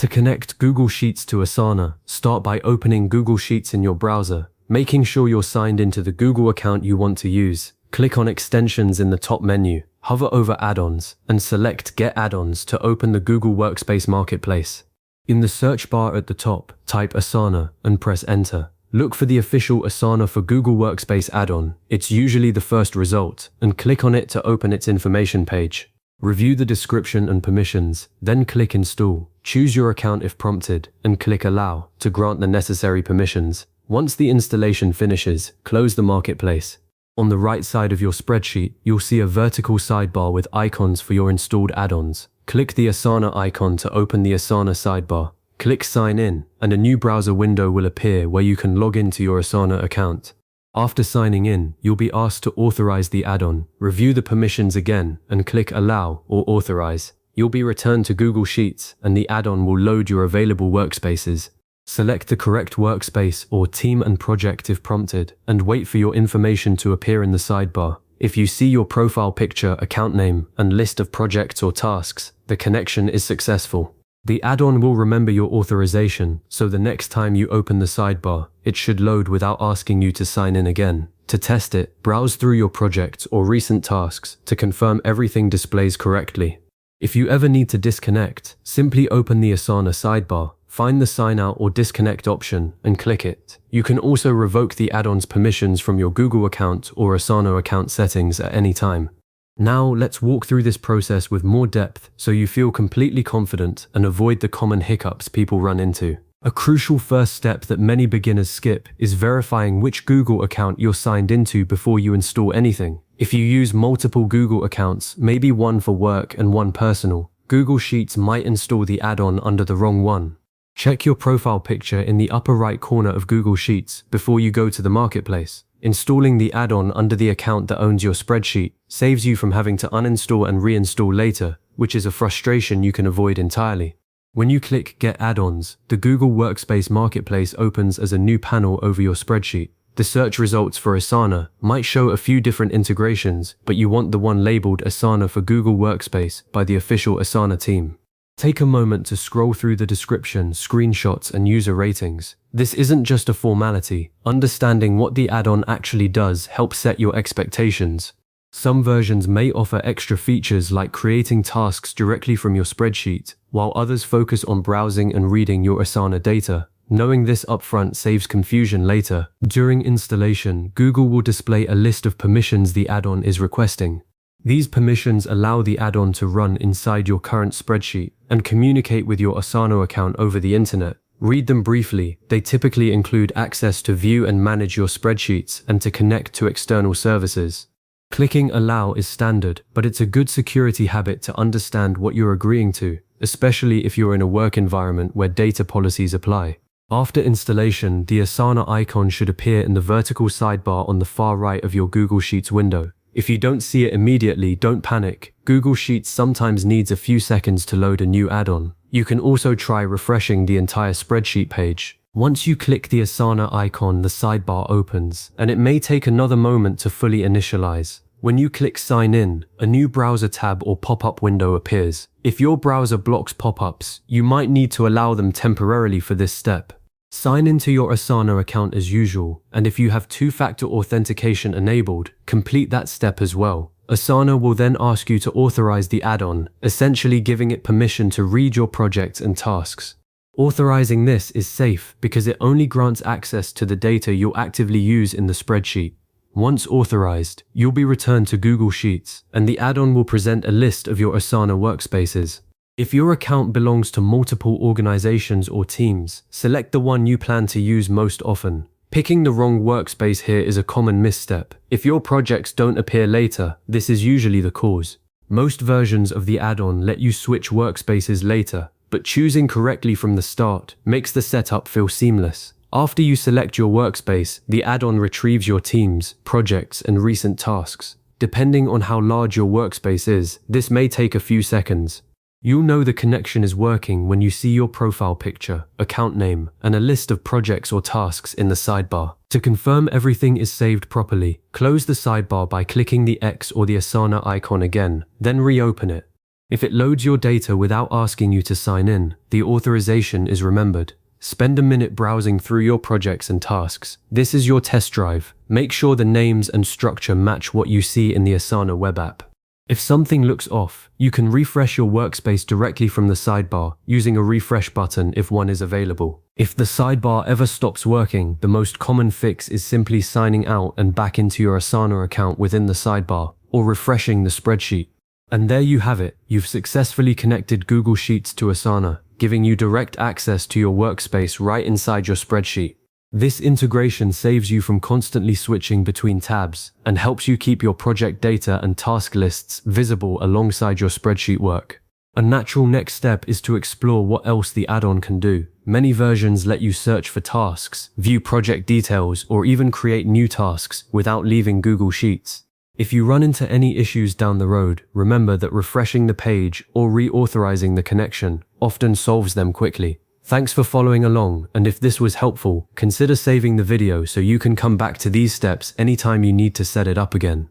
To connect Google Sheets to Asana, start by opening Google Sheets in your browser, making sure you're signed into the Google account you want to use. Click on Extensions in the top menu, hover over Add-ons, and select Get Add-ons to open the Google Workspace Marketplace. In the search bar at the top, type Asana and press Enter. Look for the official Asana for Google Workspace add-on. It's usually the first result, and click on it to open its information page. Review the description and permissions, then click Install. Choose your account if prompted, and click Allow to grant the necessary permissions. Once the installation finishes, close the marketplace. On the right side of your spreadsheet, you'll see a vertical sidebar with icons for your installed add-ons. Click the Asana icon to open the Asana sidebar. Click Sign In, and a new browser window will appear where you can log into your Asana account. After signing in, you'll be asked to authorize the add-on. Review the permissions again, and click Allow or Authorize. You'll be returned to Google Sheets, and the add-on will load your available workspaces. Select the correct workspace or team and project if prompted, and wait for your information to appear in the sidebar. If you see your profile picture, account name, and list of projects or tasks, the connection is successful. The add-on will remember your authorization, so the next time you open the sidebar, it should load without asking you to sign in again. To test it, browse through your projects or recent tasks to confirm everything displays correctly. If you ever need to disconnect, simply open the Asana sidebar, find the Sign Out or Disconnect option, and click it. You can also revoke the add-on's permissions from your Google account or Asana account settings at any time. Now let's walk through this process with more depth so you feel completely confident and avoid the common hiccups people run into. A crucial first step that many beginners skip is verifying which Google account you're signed into before you install anything. If you use multiple Google accounts, maybe one for work and one personal, Google Sheets might install the add-on under the wrong one. Check your profile picture in the upper right corner of Google Sheets before you go to the marketplace. Installing the add-on under the account that owns your spreadsheet saves you from having to uninstall and reinstall later, which is a frustration you can avoid entirely. When you click Get Add-ons, the Google Workspace Marketplace opens as a new panel over your spreadsheet. The search results for Asana might show a few different integrations, but you want the one labeled Asana for Google Workspace by the official Asana team. Take a moment to scroll through the description, screenshots, and user ratings. This isn't just a formality. Understanding what the add-on actually does helps set your expectations. Some versions may offer extra features like creating tasks directly from your spreadsheet, while others focus on browsing and reading your Asana data. Knowing this upfront saves confusion later. During installation, Google will display a list of permissions the add-on is requesting. These permissions allow the add-on to run inside your current spreadsheet and communicate with your Asana account over the internet. Read them briefly. They typically include access to view and manage your spreadsheets and to connect to external services. Clicking Allow is standard, but it's a good security habit to understand what you're agreeing to, especially if you're in a work environment where data policies apply. After installation, the Asana icon should appear in the vertical sidebar on the far right of your Google Sheets window. If you don't see it immediately, don't panic. Google Sheets sometimes needs a few seconds to load a new add-on. You can also try refreshing the entire spreadsheet page. Once you click the Asana icon, the sidebar opens, and it may take another moment to fully initialize. When you click Sign In, a new browser tab or pop-up window appears. If your browser blocks pop-ups, you might need to allow them temporarily for this step. Sign into your Asana account as usual, and if you have two-factor authentication enabled, complete that step as well. Asana will then ask you to authorize the add-on, essentially giving it permission to read your projects and tasks. Authorizing this is safe because it only grants access to the data you'll actively use in the spreadsheet. Once authorized, you'll be returned to Google Sheets, and the add-on will present a list of your Asana workspaces. If your account belongs to multiple organizations or teams, select the one you plan to use most often. Picking the wrong workspace here is a common misstep. If your projects don't appear later, this is usually the cause. Most versions of the add-on let you switch workspaces later, but choosing correctly from the start makes the setup feel seamless. After you select your workspace, the add-on retrieves your teams, projects, and recent tasks. Depending on how large your workspace is, this may take a few seconds. You'll know the connection is working when you see your profile picture, account name, and a list of projects or tasks in the sidebar. To confirm everything is saved properly, close the sidebar by clicking the X or the Asana icon again, then reopen it. If it loads your data without asking you to sign in, the authorization is remembered. Spend a minute browsing through your projects and tasks. This is your test drive. Make sure the names and structure match what you see in the Asana web app. If something looks off, you can refresh your workspace directly from the sidebar using a refresh button if one is available. If the sidebar ever stops working, the most common fix is simply signing out and back into your Asana account within the sidebar, or refreshing the spreadsheet. And there you have it. You've successfully connected Google Sheets to Asana, giving you direct access to your workspace right inside your spreadsheet. This integration saves you from constantly switching between tabs and helps you keep your project data and task lists visible alongside your spreadsheet work. A natural next step is to explore what else the add-on can do. Many versions let you search for tasks, view project details, or even create new tasks without leaving Google Sheets. If you run into any issues down the road, remember that refreshing the page or reauthorizing the connection often solves them quickly. Thanks for following along, and if this was helpful, consider saving the video so you can come back to these steps anytime you need to set it up again.